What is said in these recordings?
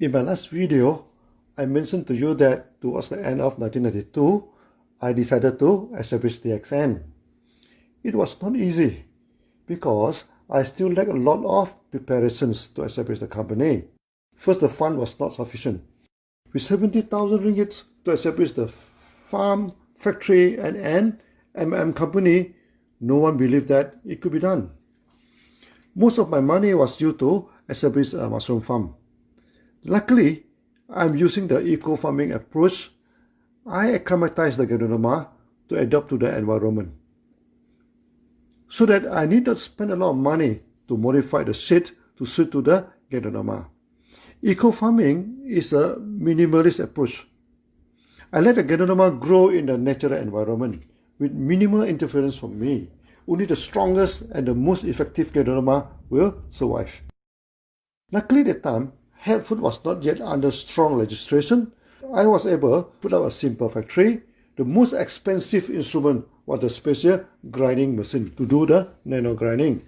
In my last video, I mentioned to you that towards the end of 1992, I decided to establish DXN. It was not easy because I still lack a lot of preparations to establish the company. First, the fund was not sufficient. With 70,000 ringgit to establish the farm, factory and company, no one believed that it could be done. Most of my money was due to establish a mushroom farm. Luckily, I'm using the eco-farming approach. I acclimatized the Ganoderma to adapt to the environment, so that I need not spend a lot of money to modify the shade to suit to the Ganoderma. Eco-farming is a minimalist approach. I let the Ganoderma grow in the natural environment with minimal interference from me. Only the strongest and the most effective Ganoderma will survive. Luckily at that time, health food was not yet under strong legislation. I was able to put up a simple factory. The most expensive instrument was the special grinding machine to do the nano grinding.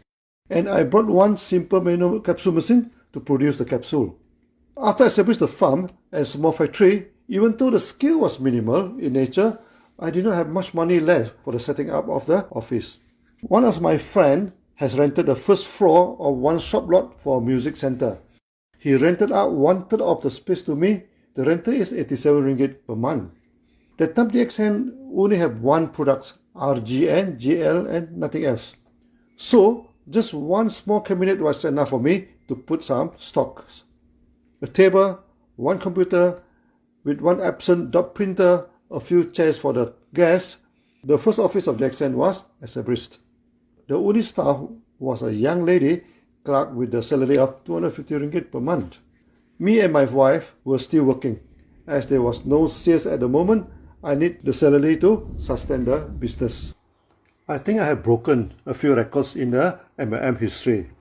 And I brought one simple manual capsule machine to produce the capsule. After I established the farm and small factory, even though the scale was minimal in nature, I did not have much money left for the setting up of the office. One of my friends has rented the first floor of one shop lot for a music center. He rented out 1/3 of the space to me. The rental is 87 ringgit per month. That time DXN only have one product, RGN, GL and nothing else. So just one small cabinet was enough for me to put some stocks. A table, one computer with one Epson dot printer, a few chairs for the guests. The first office of DXN was established. The only staff was a young lady clerk with the salary of 250 ringgit per month. Me and my wife were still working. As there was no sales at the moment, I need the salary to sustain the business. I think I have broken a few records in the MLM history.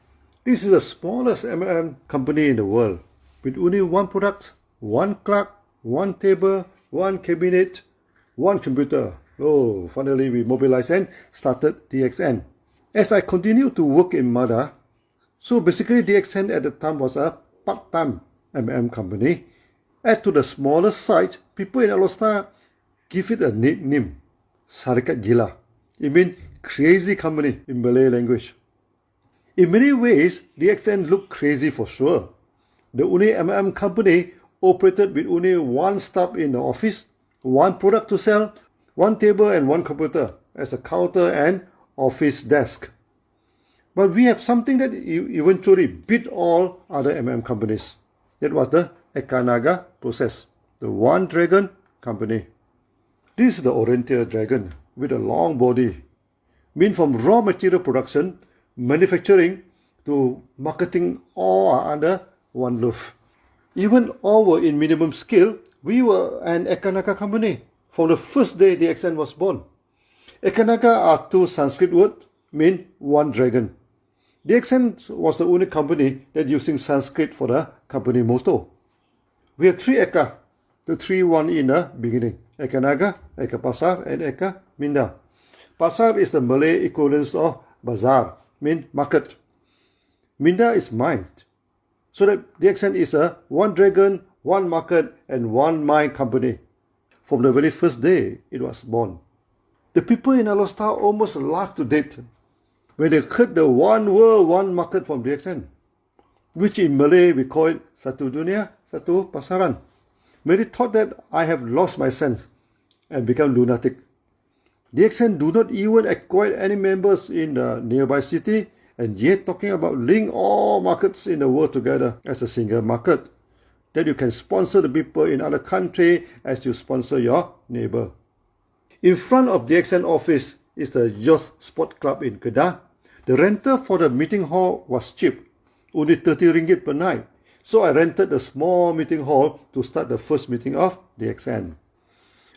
This is the smallest MLM company in the world, with only one product, one clerk, one table, one cabinet, one computer. Oh, finally we mobilized and started DXN. As I continued to work in Mada, so basically DXN at the time was a part-time MLM company. Add to the smallest size, people in Alostar give it a nickname, Syarikat Gila. It means crazy company in Malay language. In many ways, DXN looked crazy for sure. The only MLM company operated with only one staff in the office, one product to sell, one table and one computer as a counter and office desk. But we have something that eventually beat all other MLM companies. That was the Ekanaga process, the one dragon company. This is the Oriental dragon with a long body, meant from raw material production, manufacturing to marketing, all are under one roof. Even all were in minimum scale, we were an Ekanaga company from the first day DXN was born. Ekanaga are two Sanskrit words, mean one dragon. DXN was the only company that using Sanskrit for the company motto. We have three Eka, the three one in the beginning, Ekanaga, Eka Pasar and Eka Minda. Pasar is the Malay equivalent of bazaar, mean market. Minda is mind. So that DXN is a one dragon, one market and one mind company. From the very first day it was born. The people in Alostar almost laughed to death when they heard the one world, one market from DXN, which in Malay we call it Satu Dunia, Satu Pasaran. Many thought that I have lost my sense and become lunatic. DXN do not even acquire any members in the nearby city, and yet talking about link all markets in the world together as a single market, that you can sponsor the people in other country as you sponsor your neighbor. In front of DXN office is the Youth Sport Club in Kedah. The rental for the meeting hall was cheap, only 30 ringgit per night. So I rented the small meeting hall to start the first meeting of DXN.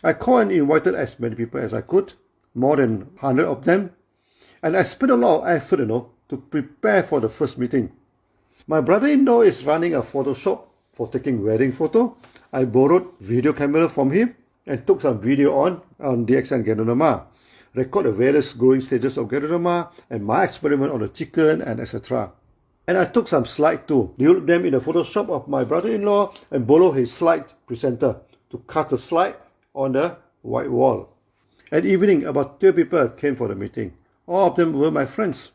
I called and invited as many people as I could, more than 100 of them. And I spent a lot of effort, to prepare for the first meeting. My brother-in-law is running a photo shop for taking wedding photo. I borrowed video camera from him and took some video on DXN Ganoderma. Record the various growing stages of Ganoderma and my experiment on the chicken and etc. And I took some slides too, developed them in the Photoshop of my brother-in-law and borrowed his slide presenter to cast the slide on the white wall. At evening, about 12 people came for the meeting. All of them were my friends.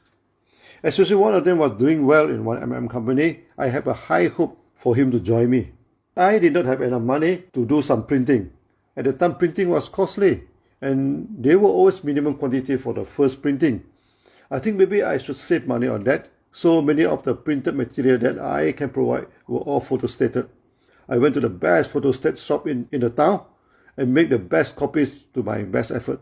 Especially one of them was doing well in one company. I have a high hope for him to join me. I did not have enough money to do some printing. At the time, printing was costly, and there were always minimum quantity for the first printing. I think maybe I should save money on that. So many of the printed material that I can provide were all photostated. I went to the best photostat shop in the town and made the best copies to my best effort.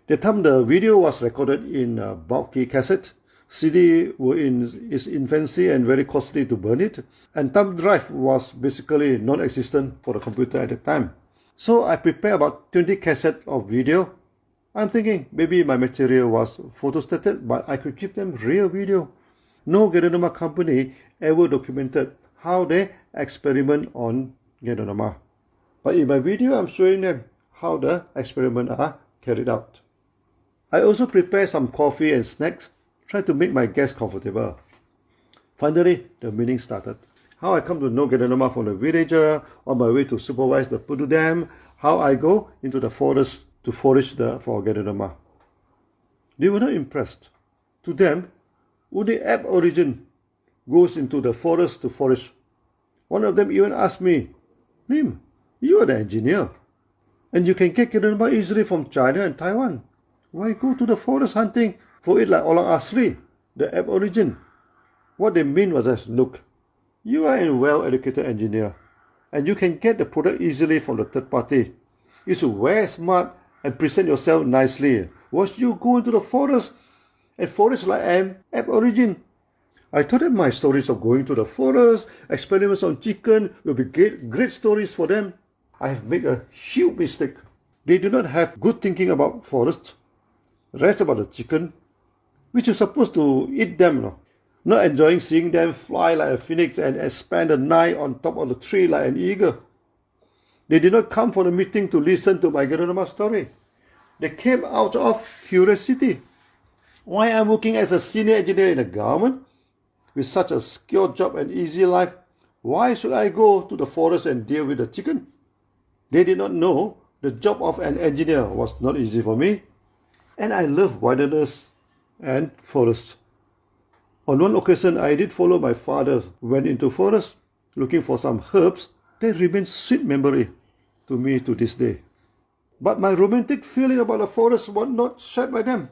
That time the video was recorded in a bulky cassette. CD were in its infancy and very costly to burn it. And thumb drive was basically non-existent for the computer at the time. So I prepared about 20 cassettes of video. I'm thinking maybe my material was photostated, but I could give them real video. No Geronima company ever documented how they experiment on Geronima. But in my video, I'm showing them how the experiments are carried out. I also prepare some coffee and snacks, try to make my guests comfortable. Finally, the meeting started. How I come to know Geronima from the villager, on my way to supervise the Pudu Dam, how I go into the forest to forage for Geronima. They were not impressed. To them, only aborigine goes into the forest to forage. One of them even asked me, Lim, you are the engineer, and you can get Geronima easily from China and Taiwan. Why go to the forest hunting for it like Orang Asri, the aborigine? What they mean was that, look, you are a well-educated engineer, and you can get the product easily from the third party. You should wear smart and present yourself nicely. Once you go into the forest and forage like an aborigine. I told them my stories of going to the forest, experiments on chicken will be great stories for them. I have made a huge mistake. They do not have good thinking about forests. Rest about the chicken, which is supposed to eat them, no? Not enjoying seeing them fly like a phoenix and spend the night on top of the tree like an eagle. They did not come for the meeting to listen to my Geronima story. They came out of curiosity. Why I'm working as a senior engineer in the government? With such a secure job and easy life, why should I go to the forest and deal with the chicken? They did not know the job of an engineer was not easy for me. And I love wilderness and forest. On one occasion, I did follow my father, went into forest looking for some herbs that remain sweet memory to me to this day. But my romantic feeling about the forest was not shared by them.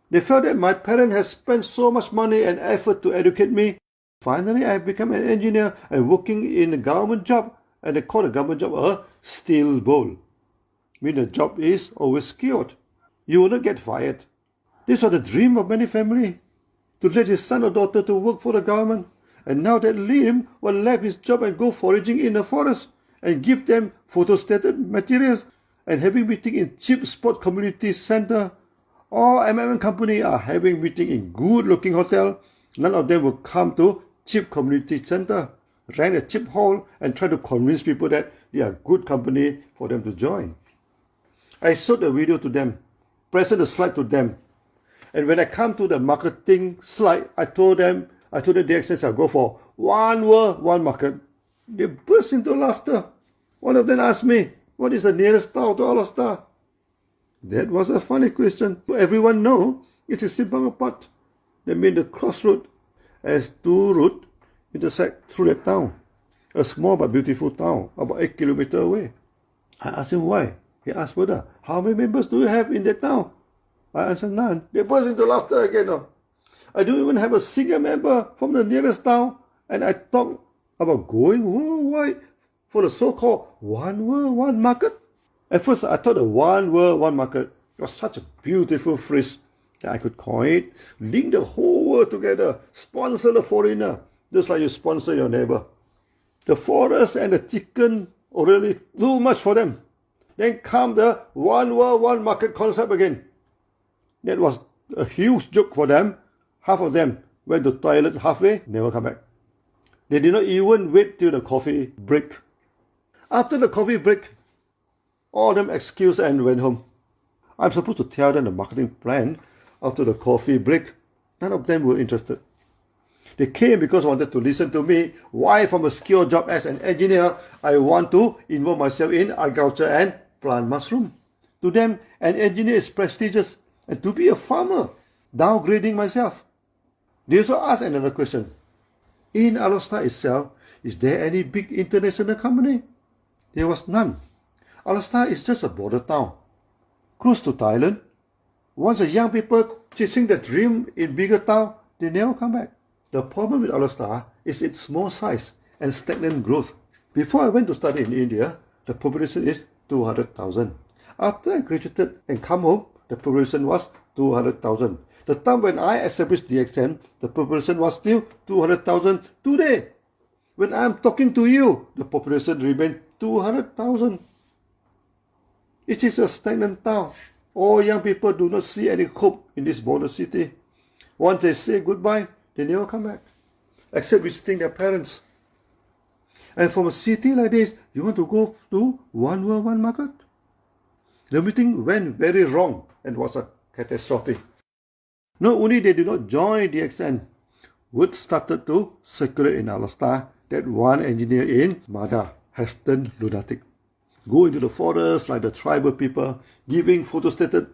They felt that my parents had spent so much money and effort to educate me. Finally, I have become an engineer and working in a government job, and they call the government job a steel bowl. Meaning the job is always secured. You will not get fired. This was the dream of many families, to let his son or daughter to work for the government. And now that Lim will leave his job and go foraging in the forest and give them photostated materials and having meeting in cheap spot community center. All companies are having meeting in good-looking hotel. None of them will come to cheap community center, rent a cheap hall, and try to convince people that they are good company for them to join. I showed the video to them, present the slide to them, and when I come to the marketing slide, I told them DXN shall go for one world, one market. They burst into laughter. One of them asked me, what is the nearest town to Alostar? That was a funny question. Everyone know it is Simpang Apat. That means the crossroad, as two roads intersect through that town. A small but beautiful town, about 8 kilometers away. I asked him why. He asked further, how many members do you have in that town? I answered none. They burst into laughter again. I don't even have a single member from the nearest town. And I talked about going worldwide for the so-called one world, one market. At first, I thought the one world, one market was such a beautiful phrase that I could coin it, link the whole world together, sponsor the foreigner, just like you sponsor your neighbor. The forest and the chicken already too much for them. Then come the one world, one market concept again. That was a huge joke for them. Half of them went to toilet halfway, never come back. They did not even wait till the coffee break. After the coffee break, all of them excused and went home. I'm supposed to tell them the marketing plan after the coffee break. None of them were interested. They came because they wanted to listen to me why from a secure job as an engineer, I want to involve myself in agriculture and plant mushroom. To them, an engineer is prestigious, and to be a farmer, downgrading myself. They also asked another question. In Alostar itself, is there any big international company? There was none. Alostar is just a border town, close to Thailand. Once the young people chasing the dream in bigger town, they never come back. The problem with Alostar is its small size and stagnant growth. Before I went to study in India, the population is 200,000. After I graduated and come home, the population was 200,000. The time when I established DXN, the population was still 200,000 today. When I am talking to you, the population remains 200,000. It is a stagnant town. All young people do not see any hope in this border city. Once they say goodbye, they never come back, except visiting their parents. And from a city like this, you want to go to one world, one market? The meeting went very wrong and was a catastrophe. Not only they did not join DXN, word started to circulate in Alostar that one engineer in Mada has turned lunatic. Go into the forest like the tribal people, giving photostated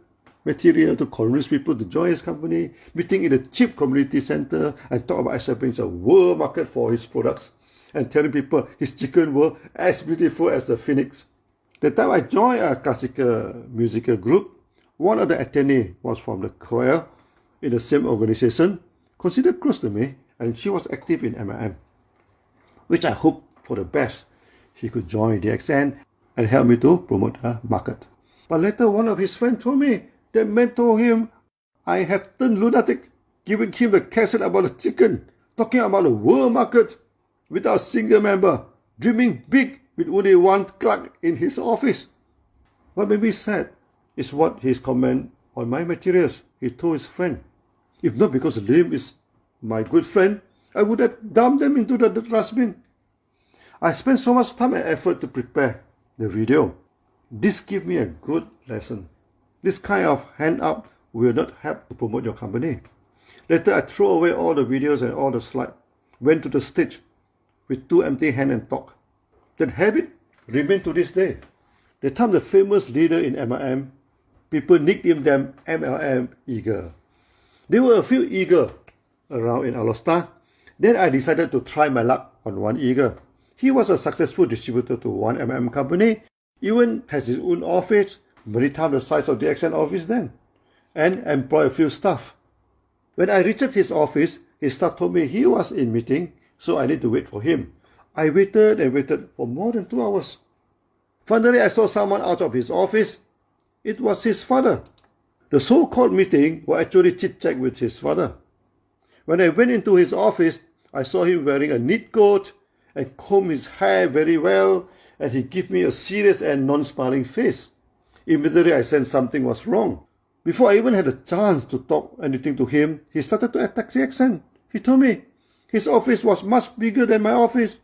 material to convince people to join his company, meeting in a cheap community center and talk about establishing a world market for his products, and telling people his chicken were as beautiful as the phoenix. The time I joined a classical musical group, one of the attendees was from the choir in the same organization, considered close to me, and she was active in MLM, which I hope for the best. She could join DXN and help me to promote the market. But later one of his friends told me that man told him I have turned lunatic, giving him the cassette about the chicken, talking about the world market without a single member, dreaming big with only one clerk in his office. What made me sad is what his comment on my materials he told his friend. If not because Lim is my good friend, I would have dumped them into the dustbin. I spent so much time and effort to prepare the video. This gave me a good lesson. This kind of hand up will not help to promote your company. Later, I threw away all the videos and all the slides, went to the stage with two empty hands and talked. That habit remained to this day. The time the famous leader in MLM, people nicknamed them MLM Eagle. There were a few eagle around in Alostar. Then I decided to try my luck on one eagle. He was a successful distributor to one MLM company, even has his own office, many times the size of the DXN office then, and employ a few staff. When I reached his office, his staff told me he was in meeting, so I need to wait for him. I waited and waited for more than 2 hours. Finally, I saw someone out of his office. It was his father. The so-called meeting was actually chit-chat with his father. When I went into his office, I saw him wearing a neat coat and comb his hair very well, and he gave me a serious and non-smiling face. Immediately I sensed something was wrong. Before I even had a chance to talk anything to him, he started to attack the accent. He told me his office was much bigger than my office.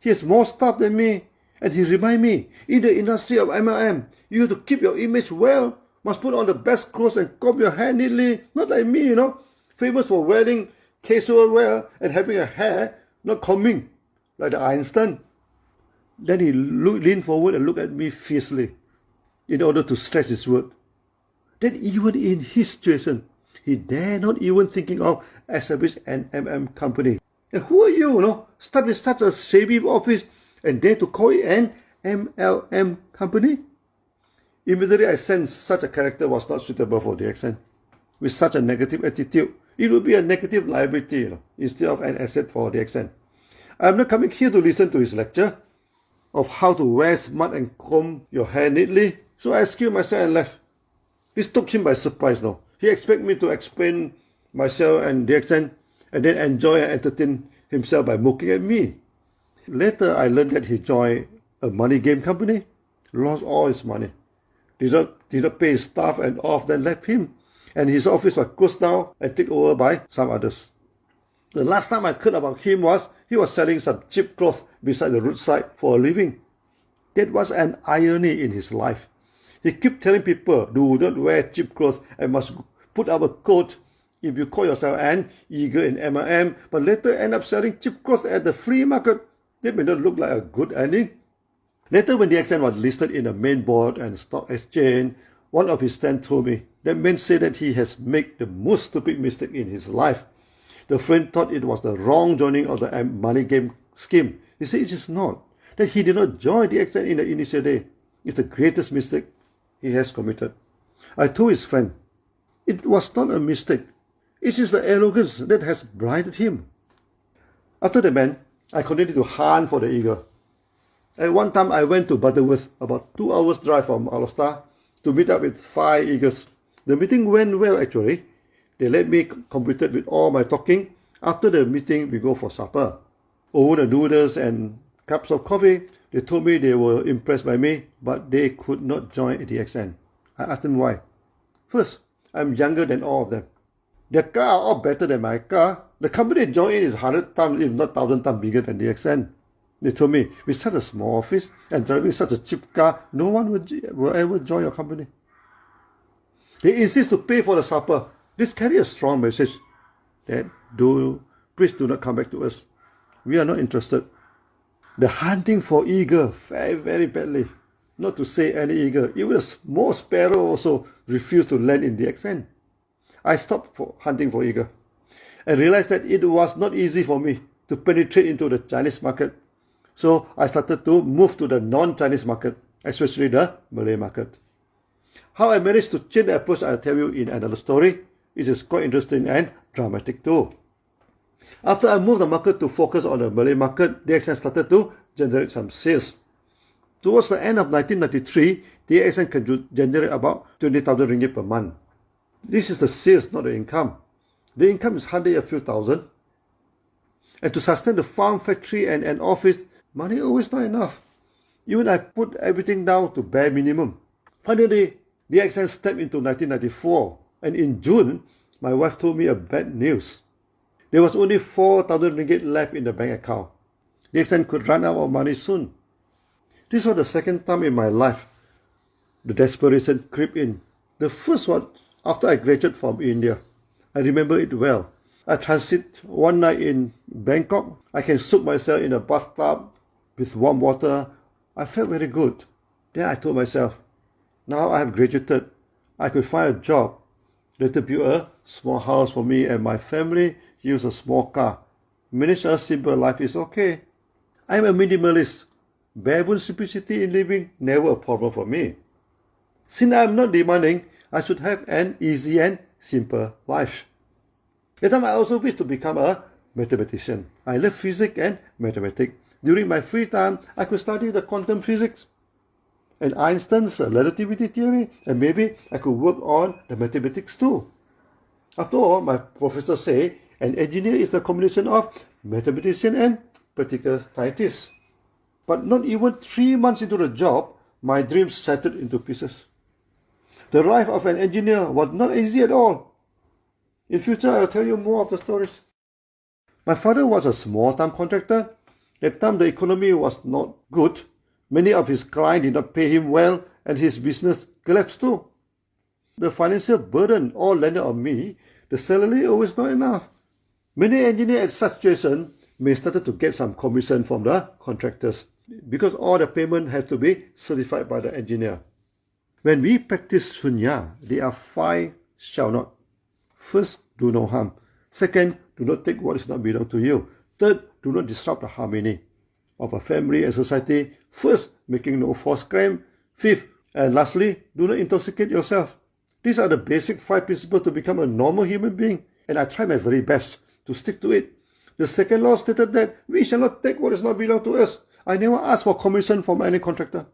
He has more staff than me. And he reminded me, in the industry of MLM, you have to keep your image well, must put on the best clothes and comb your hair neatly. Not like me, famous for wearing casual wear and having a hair not combing, like the Einstein. Then he leaned forward and looked at me fiercely in order to stress his word. Then even in his situation, he dare not even thinking of establishing an MM company. And who are you, start with such a shabby office and dare to call it an MLM company? Immediately I sensed such a character was not suitable for DXN. With such a negative attitude, it would be a negative liability instead of an asset for DXN. I am not coming here to listen to his lecture of how to wear smart and comb your hair neatly, so I excused myself and left. This took him by surprise now. He expected me to explain myself and DXN and then enjoy and entertain himself by mocking at me. Later, I learned that he joined a money game company, lost all his money, did not pay his staff and then left him, and his office was closed down and taken over by some others. The last time I heard about him was he was selling some cheap clothes beside the roadside for a living. That was an irony in his life. He kept telling people, do not wear cheap clothes and must put up a coat If you call yourself an eager in MLM, but later end up selling cheap clothes at the free market, that may not look like a good ending. Later, when DXN was listed in the main board and stock exchange, one of his friends told me that man said that he has made the most stupid mistake in his life. The friend thought it was the wrong joining of the money game scheme. He said it is not. That he did not join DXN in the initial day. It's the greatest mistake he has committed. I told his friend, it was not a mistake. It is the arrogance that has blinded him. After the ban, I continued to hunt for the eagle. At one time, I went to Butterworth, about 2 hours drive from Ulster, to meet up with 5 eagles. The meeting went well actually. They let me completed with all my talking. After the meeting, we go for supper. Over the noodles and cups of coffee, they told me they were impressed by me, but they could not join DXN. I asked them why. First, I'm younger than all of them. Their car are all better than my car. The company they joined in is 100 times, if not 1,000 times bigger than DXN. They told me, with such a small office and driving such a cheap car, no one will ever join your company. They insist to pay for the supper. This carries a strong message that please do not come back to us. We are not interested. The hunting for eagle fared very badly. Not to say any eagle, even a small sparrow also refused to land in DXN. I stopped hunting for eagle and realized that it was not easy for me to penetrate into the Chinese market. So I started to move to the non-Chinese market, especially the Malay market. How I managed to change the approach I'll tell you in another story. It is quite interesting and dramatic too. After I moved the market to focus on the Malay market, DXN started to generate some sales. Towards the end of 1993, DXN can generate about 20,000 ringgit per month. This is the sales, not the income. The income is hardly a few thousand. And to sustain the farm, factory and an office, money always not enough. Even I put everything down to bare minimum. Finally, DXN stepped into 1994, and in June, my wife told me a bad news. There was only 4,000 ringgit left in the bank account. DXN could run out of money soon. This was the second time in my life the desperation crept in. The first one after I graduated from India. I remember it well. I transit one night in Bangkok. I can soak myself in a bathtub with warm water. I felt very good. Then I told myself, now I have graduated. I could find a job. Later build a small house for me and my family. Use a small car. Manage a simple life is okay. I am a minimalist. Bare-bones simplicity in living, never a problem for me. Since I am not demanding, I should have an easy and simple life. That time I also wish to become a mathematician. I love physics and mathematics. During my free time, I could study the quantum physics and Einstein's relativity theory, and maybe I could work on the mathematics too. After all, my professor say an engineer is a combination of mathematician and practical scientist. But not even 3 months into the job, my dreams shattered into pieces. The life of an engineer was not easy at all. In future, I will tell you more of the stories. My father was a small-time contractor. At time, the economy was not good. Many of his clients did not pay him well, and his business collapsed too. The financial burden all landed on me. The salary always not enough. Many engineers at such situation may started to get some commission from the contractors because all the payment has to be certified by the engineer. When we practice shunya, there are 5 shall not. First, do no harm. Second, do not take what is not belong to you. Third, do not disrupt the harmony of a family and society. First, making no false claim. Fifth, and lastly, do not intoxicate yourself. These are the basic 5 principles to become a normal human being, and I try my very best to stick to it. The second law stated that we shall not take what is not belong to us. I never ask for commission from any contractor.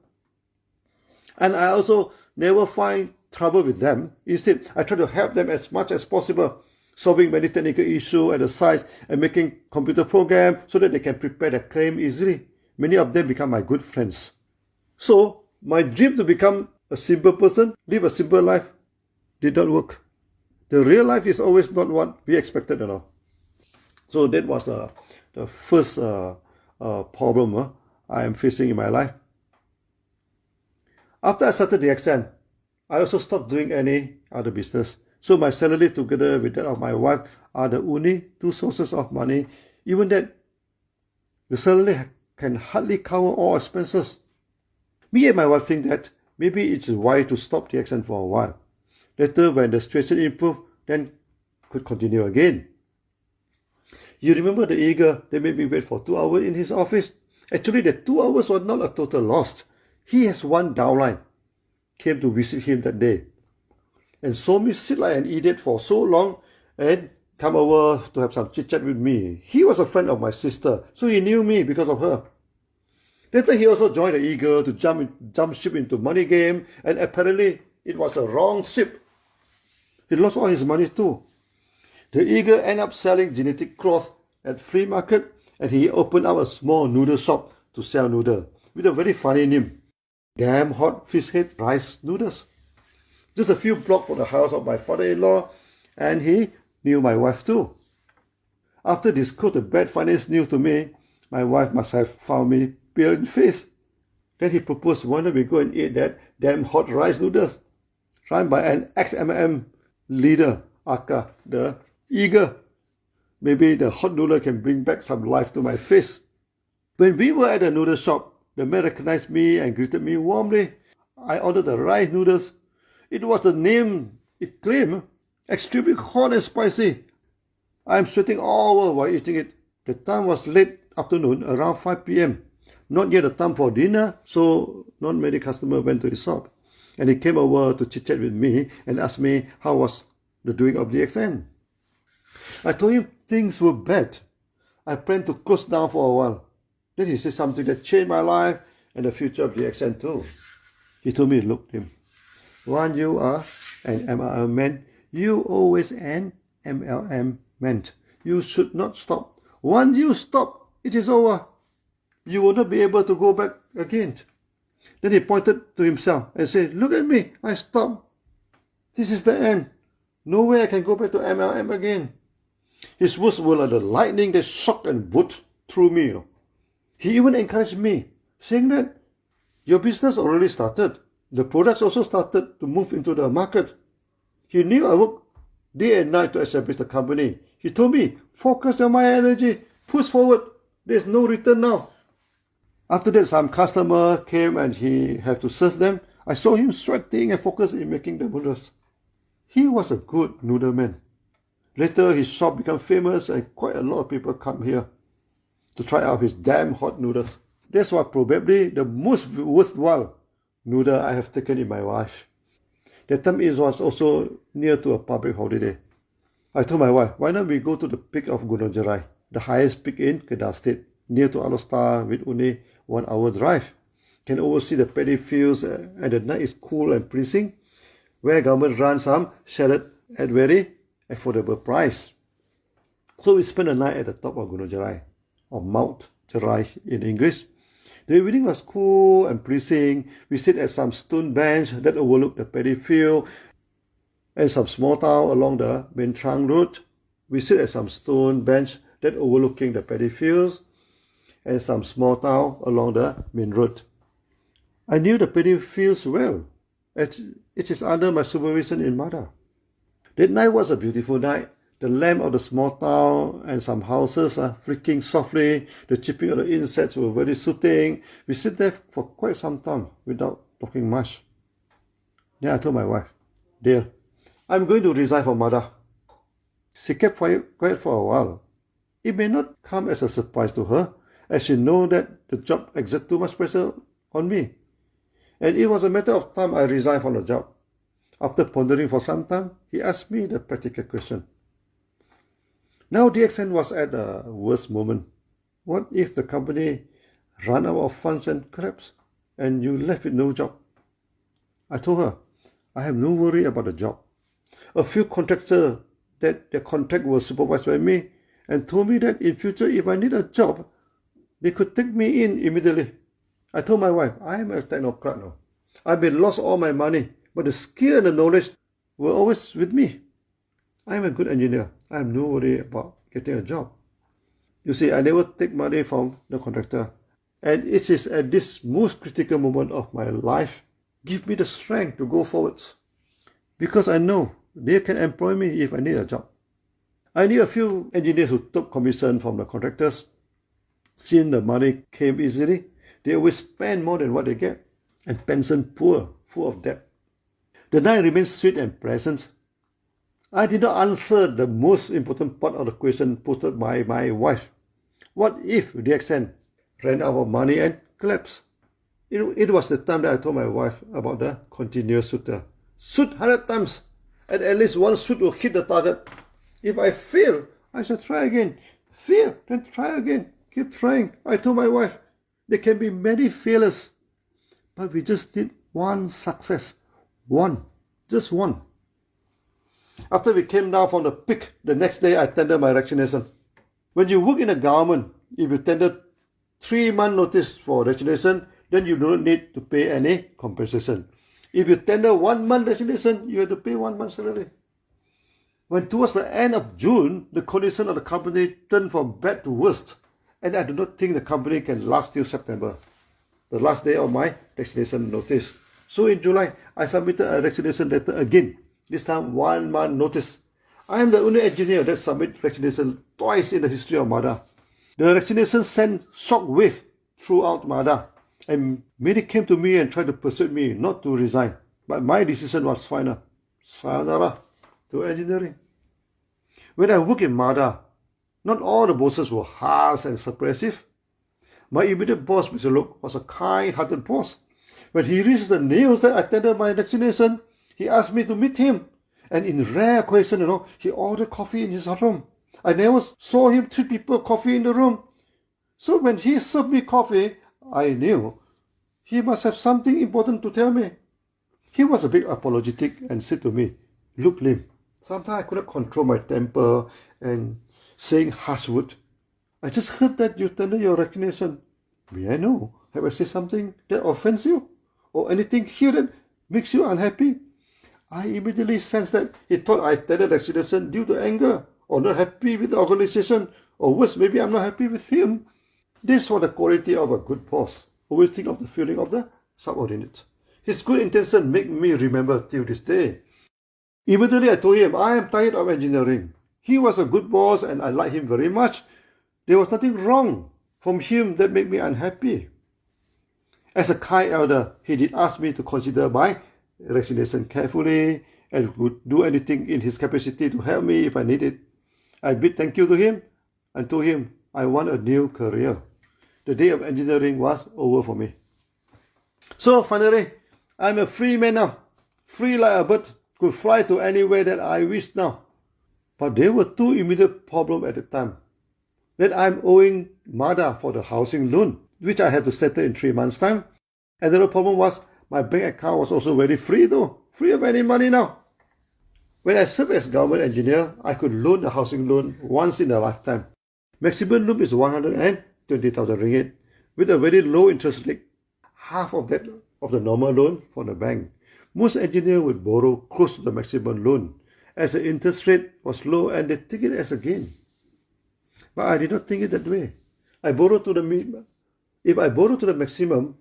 And I also never find trouble with them. Instead, I try to help them as much as possible, solving many technical issues at the sites and making computer programs so that they can prepare their claim easily. Many of them become my good friends. So, my dream to become a simple person, live a simple life, did not work. The real life is always not what we expected at all. So that was the first problem I am facing in my life. After I started DXN, I also stopped doing any other business. So my salary together with that of my wife are the only two sources of money. Even that, the salary can hardly cover all expenses. Me and my wife think that maybe it's wise to stop DXN for a while. Later, when the situation improves, then could continue again. You remember the eager that made me wait for 2 hours in his office? Actually, the 2 hours was not a total loss. He has one downline. Came to visit him that day and saw me sit like an idiot for so long and come over to have some chit-chat with me. He was a friend of my sister, so he knew me because of her. Later, he also joined the eager to jump ship into money game, and apparently it was a wrong ship. He lost all his money too. The eager ended up selling genetic cloth at flea market, and he opened up a small noodle shop to sell noodle with a very funny name, Damn Hot Fish Head Rice Noodles. Just a few blocks from the house of my father-in-law, and he knew my wife too. After disclosed the bad finance news to me, my wife must have found me pale in the face. Then he proposed, why don't we go and eat that damn hot rice noodles, run by an ex-MM leader, aka the eager. Maybe the hot noodle can bring back some life to my face. When we were at the noodle shop, the man recognized me and greeted me warmly. I ordered the rice noodles. It was the name it claimed, extremely hot and spicy. I am sweating all over while eating it. The time was late afternoon, around 5 p.m. Not yet the time for dinner, so not many customers went to the shop. And he came over to chit-chat with me and asked me how was the doing of DXN. I told him things were bad. I planned to close down for a while. Then he said something that changed my life and the future of DXN too. He told me, look, Lim, when you are an MLM man, you always an MLM man. You should not stop. Once you stop, it is over. You will not be able to go back again. Then he pointed to himself and said, look at me, I stopped. This is the end. No way I can go back to MLM again. His words were like the lightning that shocked and whooped through me. He even encouraged me, saying that your business already started. The products also started to move into the market. He knew I worked day and night to establish the company. He told me, focus on my energy, push forward. There's no return now. After that, some customer came and he had to serve them. I saw him sweating and focused in making the noodles. He was a good noodle man. Later, his shop became famous and quite a lot of people come here to try out his damn hot noodles. That's what probably the most worthwhile noodle I have taken in my life. That time it was also near to a public holiday. I told my wife, why not we go to the peak of Gunung Jerai, the highest peak in Kedah State, near to Alostar with only 1 hour drive. Can oversee the paddy fields and the night is cool and pleasing, where government runs some chalet at very affordable price. So we spent the night at the top of Gunung Jerai, or Mount Jerai in English. The evening was cool and pleasing. We sit at some stone bench that overlooked the paddy field and some small town along the main trunk road. We sit at some stone bench that overlooking the paddy fields and some small town along the main road. I knew the paddy fields well. It is under my supervision in Mada. That night was a beautiful night. The lamp of the small town and some houses are flicking softly. The chirping of the insects were very soothing. We sit there for quite some time without talking much. Then I told my wife, dear, I'm going to resign from Mada. She kept quiet for a while. It may not come as a surprise to her, as she knows that the job exerts too much pressure on me. And it was a matter of time I resigned from the job. After pondering for some time, he asked me the practical question. Now DXN was at the worst moment. What if the company ran out of funds and collapsed, and you left with no job? I told her, I have no worry about the job. A few contractors that their contract was supervised by me and told me that in future if I need a job, they could take me in immediately. I told my wife, I am a technocrat now. I may lost all my money, but the skill and the knowledge were always with me. I am a good engineer. I have no worry about getting a job. You see, I never take money from the contractor. And it is at this most critical moment of my life, give me the strength to go forwards. Because I know they can employ me if I need a job. I knew a few engineers who took commission from the contractors. Since the money came easily, they always spend more than what they get, and pension poor, full of debt. The night remained sweet and pleasant. I did not answer the most important part of the question posed by my wife. What if DXN ran out of money and collapsed? It was the time that I told my wife about the continuous shooter. Shoot 100 times, and at least one shoot will hit the target. If I fail, I shall try again. Fail, then try again. Keep trying. I told my wife, there can be many failures, but we just need one success. One. Just one. After we came down from the peak, the next day I tendered my resignation. When you work in the government, if you tender 3-month notice for resignation, then you do not need to pay any compensation. If you tender 1 month resignation, you have to pay 1 month salary. When towards the end of June, the condition of the company turned from bad to worst, and I do not think the company can last till September, the last day of my resignation notice. So in July, I submitted a resignation letter again, this time 1 month notice. I am the only engineer that submitted resignation twice in the history of MADA. The resignation sent shockwave throughout MADA, and many came to me and tried to persuade me not to resign. But my decision was final. Sayonara to engineering. When I worked in MADA, not all the bosses were harsh and suppressive. My immediate boss, Mr. Lok, was a kind-hearted boss. When he received the news that I tendered my resignation, he asked me to meet him. And in rare occasion, he ordered coffee in his room. I never saw him treat people coffee in the room. So when he served me coffee, I knew he must have something important to tell me. He was a bit apologetic and said to me, "Look, Lim, sometimes I could not control my temper and saying harsh words. I just heard that you tendered your resignation. May I know, have I said something that offends you? Or anything here that makes you unhappy?" I immediately sensed that he thought I tendered resignation due to anger, or not happy with the organization, or worse, maybe I'm not happy with him. This was the quality of a good boss. Always think of the feeling of the subordinate. His good intention make me remember till this day. Immediately I told him, I am tired of engineering. He was a good boss and I liked him very much. There was nothing wrong from him that made me unhappy. As a kind elder, he did ask me to consider my resignation carefully and would do anything in his capacity to help me if I needed. I bid thank you to him and told him I want a new career. The day of engineering was over for me. So finally, I'm a free man now. Free like a bird, could fly to anywhere that I wish now. But there were two immediate problems at the time. That I'm owing MADA for the housing loan, which I had to settle in 3 months' time. Another problem was my bank account was also very free though, free of any money now. When I served as government engineer, I could loan the housing loan once in a lifetime. Maximum loan is 120,000 ringgit with a very low interest rate, half of that of the normal loan for the bank. Most engineers would borrow close to the maximum loan as the interest rate was low and they take it as a gain. But I did not think it that way. If I borrow to the maximum,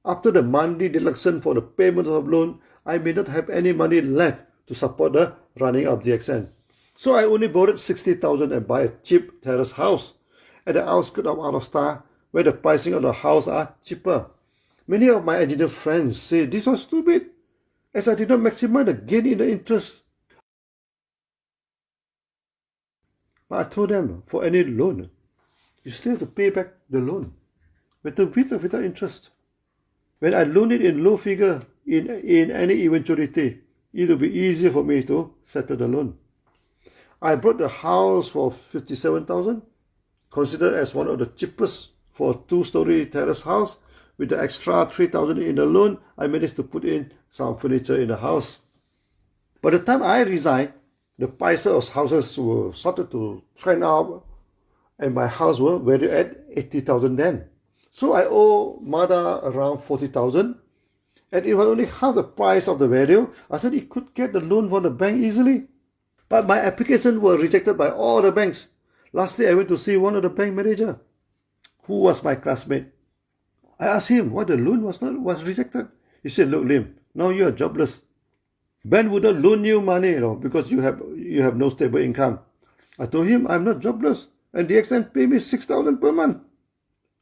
after the monthly deduction for the payment of loan, I may not have any money left to support the running of DXN. So I only borrowed 60,000 and buy a cheap terrace house at the outskirts of Arostar, where the pricing of the house are cheaper. Many of my engineer friends say this was stupid, as I did not maximize the gain in the interest. But I told them, for any loan, you still have to pay back the loan, whether with or without interest. When I loan it in low figure in any eventuality, it will be easier for me to settle the loan. I bought the house for 57,000, considered as one of the cheapest for a 2-story terrace house. With the extra 3,000 in the loan, I managed to put in some furniture in the house. By the time I resigned, the prices of houses were started to trend up, and my house was valued at 80,000 then. So I owe MADA around 40,000, and it was only half the price of the value. I thought it could get the loan from the bank easily. But my application were rejected by all the banks. Lastly, I went to see one of the bank manager, who was my classmate. I asked him why the loan was rejected. He said, "Look, Lim, now you are jobless. Bank wouldn't loan you money, because you have no stable income. I told him I'm not jobless, and DXN pay me 6,000 per month.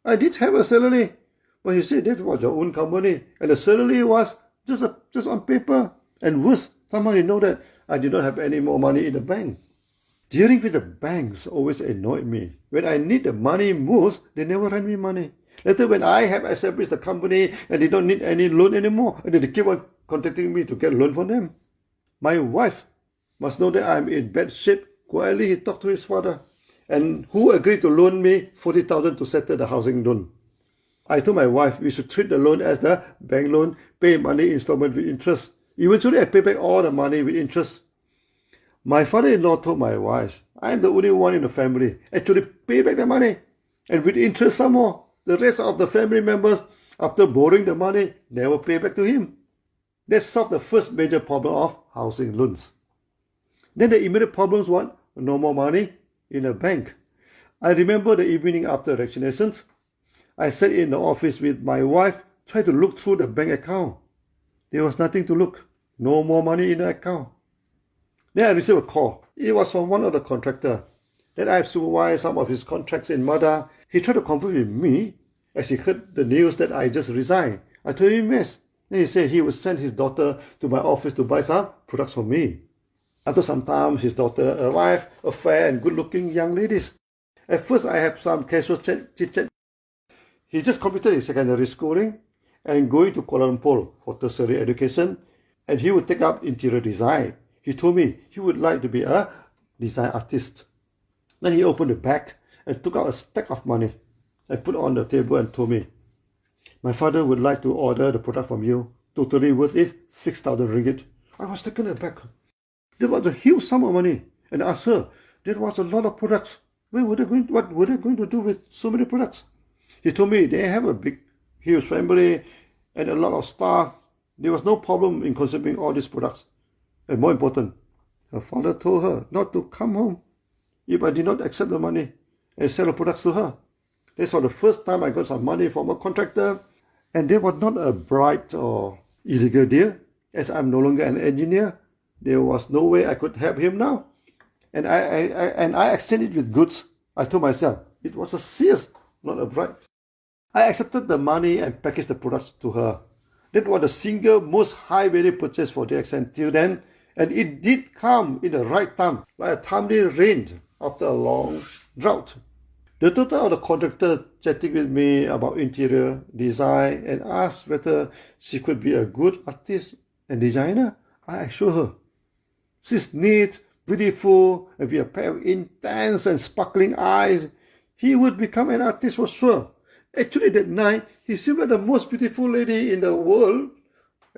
I did have a salary, but he said that was your own company, and the salary was just on paper. And worse, somehow you know that I did not have any more money in the bank. Dealing with the banks always annoyed me. When I need the money most, they never lend me money. Later, when I have established the company and they don't need any loan anymore, and they keep on contacting me to get a loan from them. My wife must know that I'm in bad shape. Quietly, he talked to his father, and who agreed to loan me 40,000 to settle the housing loan. I told my wife we should treat the loan as the bank loan, pay money installment with interest. Eventually, I pay back all the money with interest. My father-in-law told my wife, I'm the only one in the family actually pay back the money, and with interest some more. The rest of the family members, after borrowing the money, never pay back to him. That solved the first major problem of housing loans. Then the immediate problems were no more money in the bank. I remember the evening after vaccinations, I sat in the office with my wife, tried to look through the bank account. There was nothing to look. No more money in the account. Then I received a call. It was from one of the contractors. Then I have supervised some of his contracts in Mada. He tried to confirm with me as he heard the news that I just resigned. I told him yes. Then he said he would send his daughter to my office to buy some products for me. After some time, his daughter arrived, a fair and good-looking young lady. At first, I had some casual chit-chat. He just completed his secondary schooling and going to Kuala Lumpur for tertiary education, and he would take up interior design. He told me he would like to be a design artist. Then he opened the bag and took out a stack of money and put it on the table and told me, my father would like to order the product from you. Totally worth is 6,000 ringgit. I was taken aback. That was a huge sum of money. And I asked her, there was a lot of products. What were they going to do with so many products? He told me they have a big, huge family and a lot of staff. There was no problem in consuming all these products. And more important, her father told her not to come home if I did not accept the money and sell the products to her. This was the first time I got some money from a contractor, and there was not a bribe or illegal deal. As I'm no longer an engineer, there was no way I could help him now. And I exchanged it with goods. I told myself, it was a sales, not a bribe. I accepted the money and packaged the products to her. That was the single most high-value purchase for DXN till then, and it did come in the right time, like a timely rain after a long drought. The daughter of the contractor chatting with me about interior design and asked whether she could be a good artist and designer. I assured her, she's neat, beautiful, and with a pair of intense and sparkling eyes, he would become an artist for sure. Actually, that night, he seemed like the most beautiful lady in the world,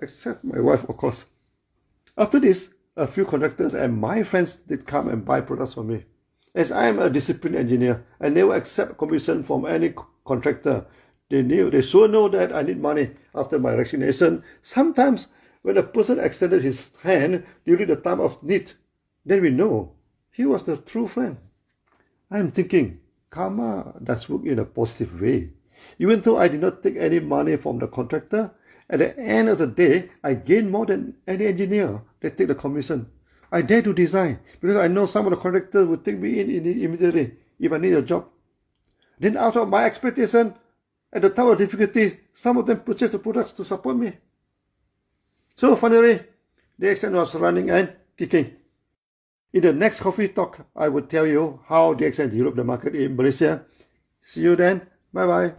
except my wife, of course. After this, a few contractors and my friends did come and buy products from me. As I am a disciplined engineer, I never accept commission from any contractor. They sure know that I need money after my resignation. Sometimes, when a person extended his hand during the time of need, then we know he was the true friend. I am thinking, karma does work in a positive way. Even though I did not take any money from the contractor, at the end of the day, I gain more than any engineer that take the commission. I dare to design because I know some of the contractors will take me in immediately if I need a job. Then out of my expectation, at the time of difficulty, some of them purchase the products to support me. So finally, DXN was running and kicking. In the next coffee talk, I will tell you how DXN developed the market in Malaysia. See you then. Bye-bye.